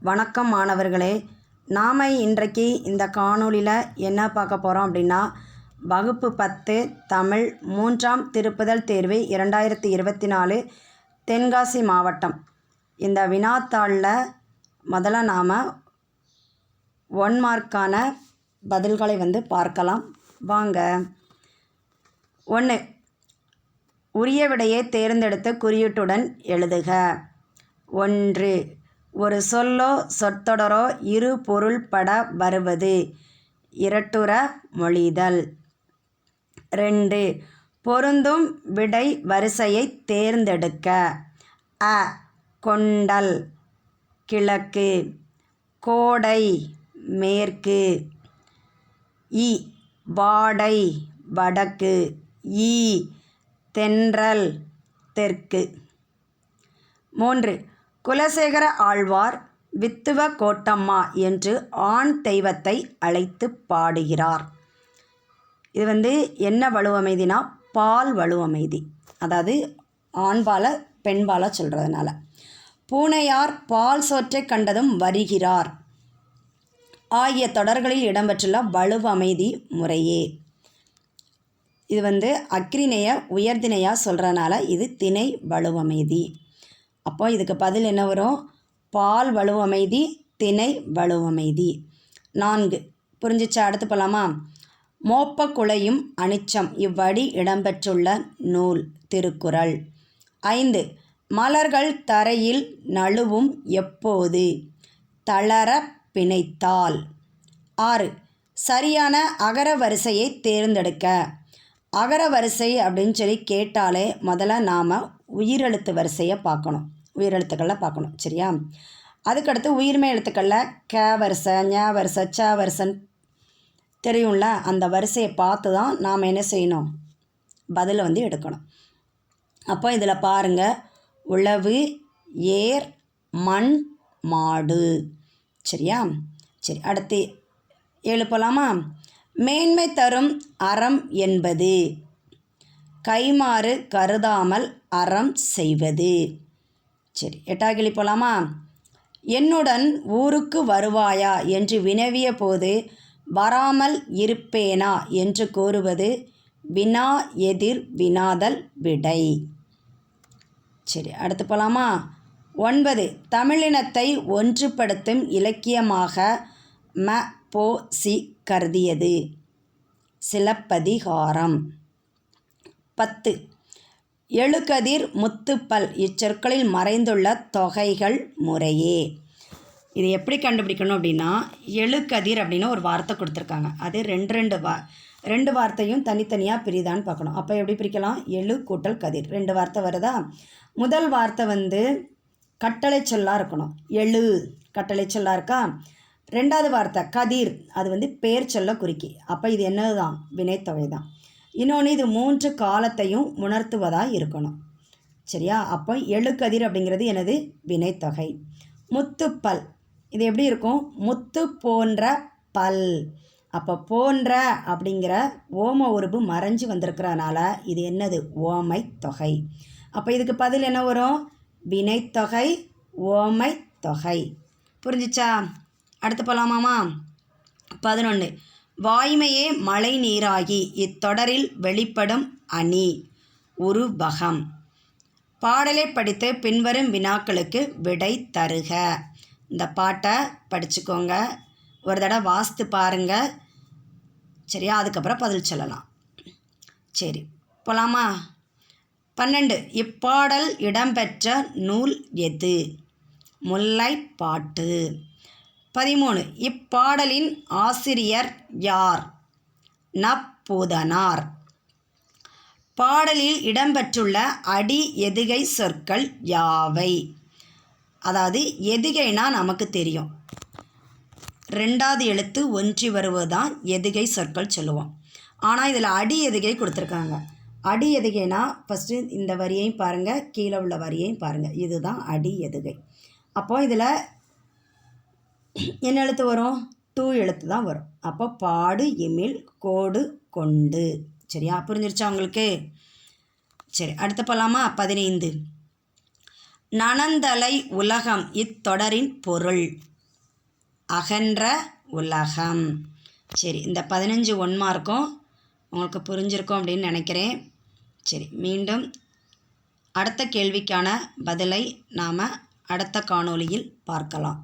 வணக்கம் மாணவர்களே. நாம் இன்றைக்கு இந்த காணொளியில் என்ன பார்க்க போகிறோம் அப்படின்னா, வகுப்பு 10 தமிழ் 3ஆம் திருப்புதல் தேர்வு 2024 தென்காசி மாவட்டம். இந்த வினாத்தாளில் முதல்ல நாம் 1 மார்க்கான பதில்களை பார்க்கலாம். வாங்க. 1. உரிய விடையை தேர்ந்தெடுத்து குறியீட்டுடன் எழுதுக. 1. ஒரு சொல்லோ சொற்றொடரோ இரு பொருள்பட வருவது. இரட்டுற மொழிதல். 2. பொருந்தும் விடை வரிசையை தேர்ந்தெடுக்க. அ. கொண்டல் கிழக்கு, கோடை மேற்கு, இ. வாடை வடக்கு, ஈ. தென்றல் தெற்கு. 3. குலசேகர ஆழ்வார் வித்துவ கோட்டம்மா என்று ஆண் தெய்வத்தை அழைத்து பாடுகிறார். இது என்ன வலுவமைதினா பால் வலுவமைதி, அதாவது ஆண்பால பெண்பால சொல்கிறதுனால. பூனையார் பால் சோற்றை கண்டதும் வருகிறார் ஆகிய தொடர்களில் இடம்பெற்றுள்ள வலுவமைதி முறையே. இது அக்ரிணைய உயர்திணையாக சொல்கிறதுனால இது திணை வலுவமைதி. அப்போ இதுக்கு பதில் என்ன வரும்? பால் வலுவமைதி, திணை வலுவமைதி. 4. புரிஞ்சிச்சா? அடுத்து போகலாமா? மோப்ப குழையும் அனிச்சம் இவ்வடி இடம்பெற்றுள்ள நூல் திருக்குறள். 5. மலர்கள் தரையில் நழுவும் எப்போது? தளர பிணைத்தால். 6. சரியான அகர வரிசையை தேர்ந்தெடுக்க. அகர வரிசை அப்படின்னு சொல்லி கேட்டாலே முதல்ல நாம் உயிரெழுத்து வரிசையை பார்க்கணும், உயிரெழுத்துக்களில் பார்க்கணும். சரியா? அதுக்கடுத்து உயிர்மை எழுத்துக்களில் க வரிசை, ஞ வரிசை, ச வரிசைன்னு தெரியும்ல, அந்த வரிசையை பார்த்து தான் நாம் என்ன செய்யணும்? பதிலை எடுக்கணும். அப்போ இதில் பாருங்கள், உழவு, ஏர், மண், மாடு. சரியா? சரி, அடுத்து 7 போகலாமா? மேன்மை தரும் அறம் என்பது கைமாறு கருதாமல் அறம் செய்வது. சரி, 8வது கேள்வி போகலாமா? என்னுடன் ஊருக்கு வருவாயா என்று வினவிய போது வராமல் இருப்பேனா என்று கூறுவது வினா எதிர் வினாதல் விடை. சரி, அடுத்து போகலாமா? 9. தமிழினத்தை ஒன்றுபடுத்தும் இலக்கியமாக ம. பொ. சி. கருதியது சிலப்பதிகாரம். 10. எழுகதிர், முத்துப்பல் இச்சொற்களில் மறைந்துள்ள தொகைகள் முறையே. இது எப்படி கண்டுபிடிக்கணும் அப்படின்னா, எழுகதிர் அப்படின்னு ஒரு வார்த்தை கொடுத்துருக்காங்க. அது ரெண்டு வார்த்தையும் தனித்தனியாக பிரிதான்னு பார்க்கணும். அப்போ எப்படி பிரிக்கலாம்? எழு கூட்டல் கதிர், 2 வார்த்தை வருதா? முதல் வார்த்தை கட்டளை சொல்லாக இருக்கணும். எழு கட்டளை சொல்லாக இருக்கா? 2வது வார்த்தை கதிர், அது பேர் சொல்ல குறிக்கி. அப்போ இது என்னது தான்? வினைத்தொகை தான். இன்னொன்று, இது 3 காலத்தையும் உணர்த்துவதாக இருக்கணும். சரியா? அப்போ எழுகதிர் அப்படிங்கிறது எனது வினைத்தொகை. முத்துப்பல், இது எப்படி இருக்கும்? முத்து போன்ற பல். அப்போ போன்ற அப்படிங்கிற ஓம உருபு மறைஞ்சு வந்திருக்கிறதுனால இது என்னது? ஓமை தொகை. அப்போ இதுக்கு பதில் என்ன வரும்? வினைத்தொகை, ஓமை தொகை. புரிஞ்சிச்சா? அடுத்து போகலாமாமா? 11. வாய்மையே மழை நீராகி இத்தொடரில் வெளிப்படும் அணி உருவகம். பாடலை படித்து பின்வரும் வினாக்களுக்கு விடை தருக. இந்த பாட்டை படிச்சுக்கோங்க, ஒரு தடவை வாசித்து பாருங்கள். சரியா? அதுக்கப்புறம் பதில் சொல்லலாம். சரி, போகலாமா? 12. இப்பாடல் இடம்பெற்ற நூல் எது? முல்லைப்பாட்டு. 13. இப்பாடலின் ஆசிரியர் யார்? நப்பூதனார். பாடலில் இடம்பெற்றுள்ள அடி எதுகை சொற்கள் யாவை? அதாவது எதுகைனா நமக்கு தெரியும், 2வது எழுத்து ஒன்றி வருவதுதான் எதுகை சொற்கள் சொல்லுவோம். ஆனால் இதில் அடி எதுகை கொடுத்துருக்காங்க. அடி எதுகைனா ஃபஸ்ட்டு இந்த வரியையும் பாருங்கள், கீழே உள்ள வரியையும் பாருங்கள், இதுதான் அடி எதுகை. அப்போது இதில் என்ன எழுத்து வரும்? 2 எழுத்து தான் வரும். அப்போ பாடு, எமிழ், கோடு, கொண்டு. சரியா? புரிஞ்சிருச்சா உங்களுக்கு? சரி, அடுத்து போகலாமா? 15. நனந்தலை உலகம் இத்தொடரின் பொருள். அகன்ற உலகம். சரி, இந்த 15 1 மார்க்கும் உங்களுக்கு புரிஞ்சிருக்கும் அப்படின்னு நினைக்கிறேன். சரி, மீண்டும் அடுத்த கேள்விக்கான பதிலை நாம் அடுத்த காணொளியில் பார்க்கலாம்.